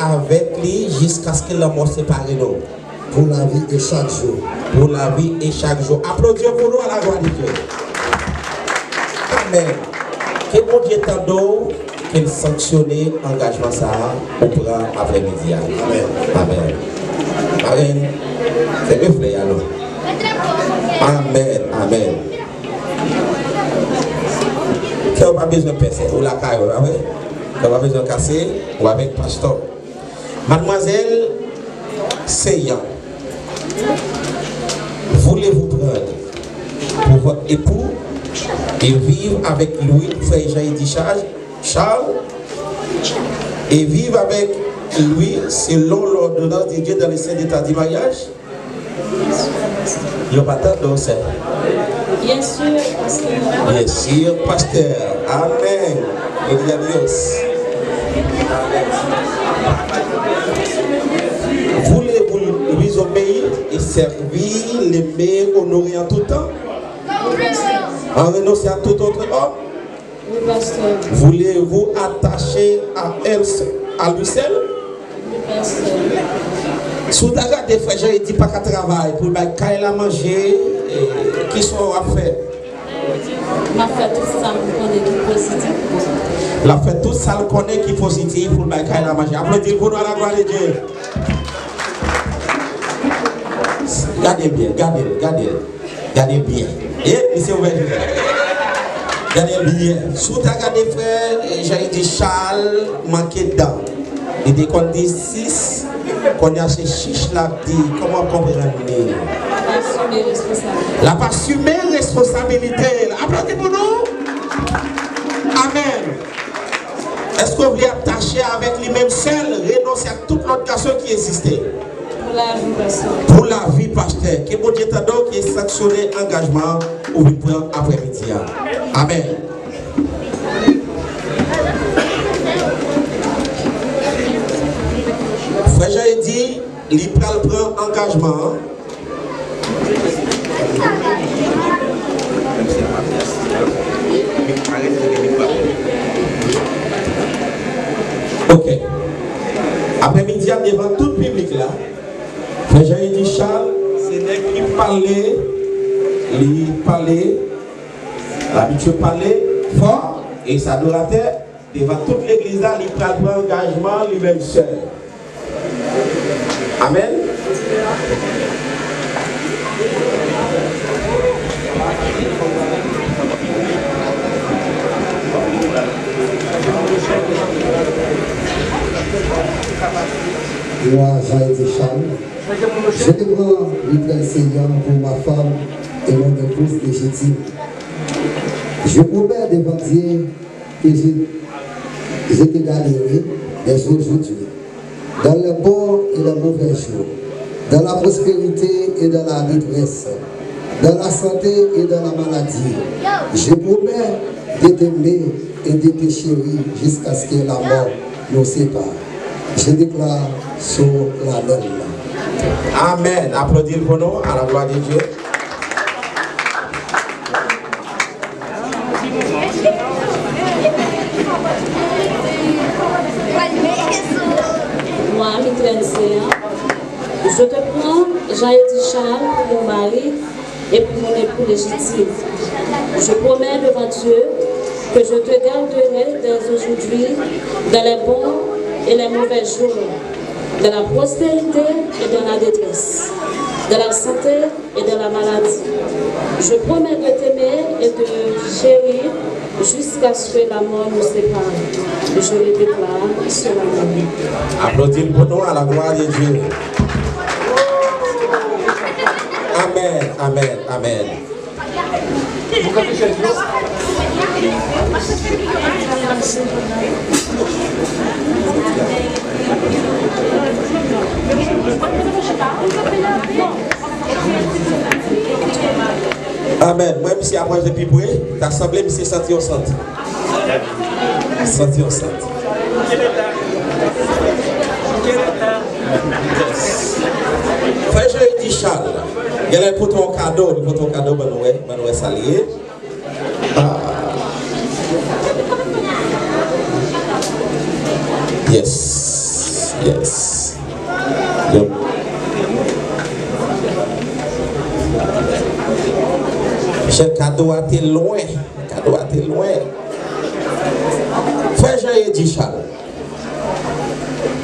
avec lui jusqu'à ce que la mort sépare nous. Pour la vie et chaque jour. Pour la vie et chaque jour. Applaudissez pour nous à la gloire de Dieu. Amen. Que mon Dieu t'adore, qu'il sanctionne l'engagement ça au prend après-midi. Amen. Amen. Amen. C'est mes frères alors. Amen. Amen. Tu n'as pas besoin de passer. Ou la caille, tu n'as pas besoin de casser. Ou avec pasteur. Mademoiselle Seyant, voulez-vous prendre pour votre époux et vivre avec lui, frère Jean-Édith Charles, et vivre avec lui selon l'ordonnance de Dieu dans les saints d'état du mariage? Il n'y a pas tant de ça. Bien sûr, pasteur. Bien sûr, pasteur. Amen. Gloria a Dios. Voulez-vous lui obéir et servir, l'aimer, honorer en tout temps? En renonçant à tout autre homme? Oui, pasteur. Voulez-vous attacher à elle, à lui seul? Oui, pasteur. Sous ta garde, frère, j'ai dit pas qu'à travailler pour qu'il a manger, qui sont à faire. Ma fait tout ça, vous connaissez qui positif. La fait tout ça, le connaît qui est positif pour qu'il a manger. Applaudissez pour nous à la gloire de Dieu. Gardez bien, gardez bien. Et, monsieur ouvert. Gardez bien. Sous ta garde, frère, j'ai dit Charles, manqué dedans. Il dit qu'on dit 6, qu'on a ces chiches là, dit comment comprendre. La pas assumer responsabilité. Applaudissez pour nous. Amen. Est-ce que vous voulez attacher avec lui-même seul, renoncer à toute l'autre question qui existait? Pour la vie, pasteur. Pour la vie, pasteur. Que mon Dieu t'adore, qui est sanctionné engagement ou vous prend après-midi. Amen. Frère Jean dit, il prend engagement. Ok. Après-midi, devant tout le public là, frère Jean-Édith Charles, c'est lui qui parlait, l'habitude parlait fort, et sa adorateur, devant toute l'église là, il prend engagement lui-même seul. Amen. Moi, Jean-Édith Charles, je te prends le Seigneur pour ma femme et mon épouse légitime. Je promets devant Dieu que je te garderai dès aujourd'hui, dans les bons et les mauvais jours, dans la prospérité et dans la détresse, dans la santé et dans la maladie. Je promets de t'aimer et de te chérir jusqu'à ce que la mort nous sépare. Je déclare sur la donne. Amen. Applaudissez pour nous à la gloire de Dieu. Moi, Mitraine Séant, je te prends Jean-Édith Charles pour mon mari et pour mon époux légitime. Je promets devant Dieu que je te garderai dès aujourd'hui dans les bons et les mauvais jours, dans la prospérité et dans la détresse, dans la santé et dans la maladie. Je promets de t'aimer et de chérir jusqu'à ce que la mort nous sépare. Je le déclare sur la main. Applaudissez pour nous à la gloire de Dieu. Amen, amen, amen. Amen. Moi, si après je puis prier, t'as semblé, mais c'est senti au centre. Senti au centre. Frère Jean-Édith Charles, il y a pour ton cadeau, Manuel Salier. Yes. Yes. Yep. Michel, cadeau a été loin. Cadeau a été loin. Frère Jean-Eddy Charles.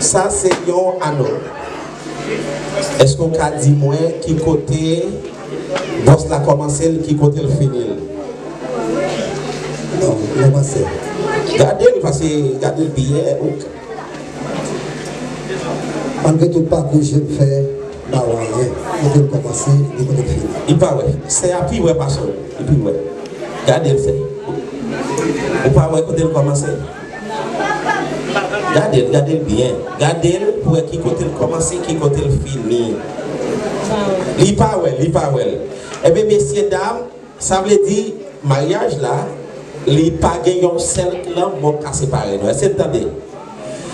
Ça, c'est un anneau. Est-ce qu'on a dit moi qui côté boss la commencé, qui côté le fini? Non, commencé. Gardez parce que gardez le billet. Malgré tout le parcours que je fais, bah ouais, je vais commencer et je vais finir. Il pas ouais. C'est appris ouais pas ça. Et puis ouais. Gardez le fait. Ou pas ouais côté le commencer. Gardez bien. Gardez pour qui côté le commencer, qui côté le finir. Li pas ouais. Eh bien messieurs dames, ça veut dire mariage là, li pas gagné un cercle là, mon cas séparé. Est-ce que vous entendez?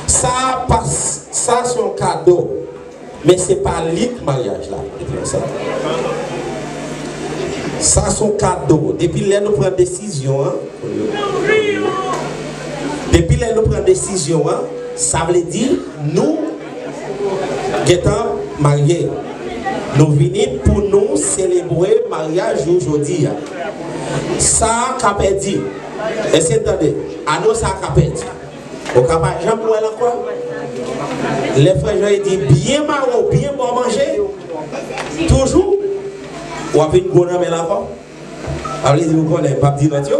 Ça passe, ça c'est un cadeau, mais c'est pas le mariage là. Ça c'est un cadeau. Depuis là nous prenons décision. Depuis là nous prenons décision. Ça veut dire nous étant mariés. Nous venons pour nous célébrer le mariage aujourd'hui. Ça qu'a perdu. Est-ce que vous entendez? À nous ça qu'a perdu. Au capable Jean-Paul encore. Les frères Jean dit bien marron, bien bon manger. Toujours. Ou avez une bonne amie là encore. Allez vous connaissez pas dire l'autre.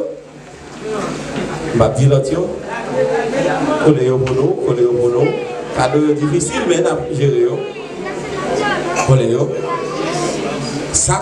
Pas dire l'autre. Collez au bono. Cadeau difficile mais n'a gérer. Collez. Ça